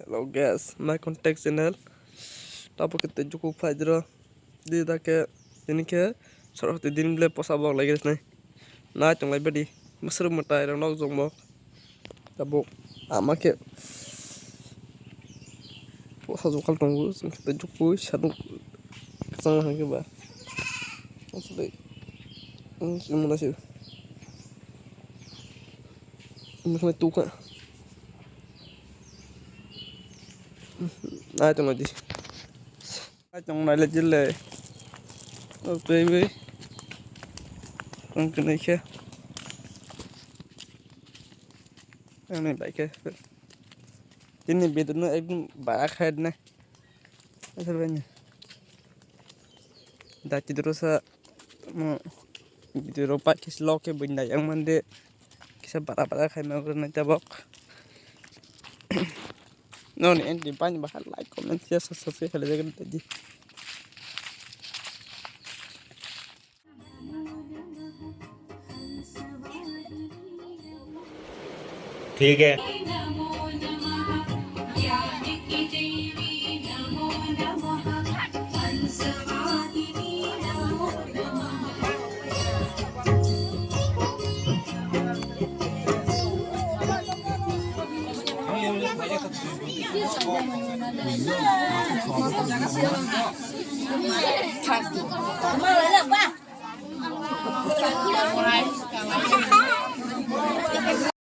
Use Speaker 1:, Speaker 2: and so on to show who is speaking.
Speaker 1: Hello guys, my contact channel. Tapo kita cukup fajro di take ini ke sorot din bele posa bok lagi guys na chong lai bedi mesru matai rong nok jong bok tapo amake posa jokal tonggu kita cukup satu kesang hang ke ba asli semua sih mungkin tu kan na chong lai trong này là chỉ là đầu tư với con cái này kia cái này đại kia chính là biết nó em bả khai này cái thứ này đã chỉ được sa mà itu ropa kislo ke benda yang mande kisah bả khai mà cái này cho bok nó này em đi bán bahar like comment share subscribe hele jagan tadi
Speaker 2: ठीक है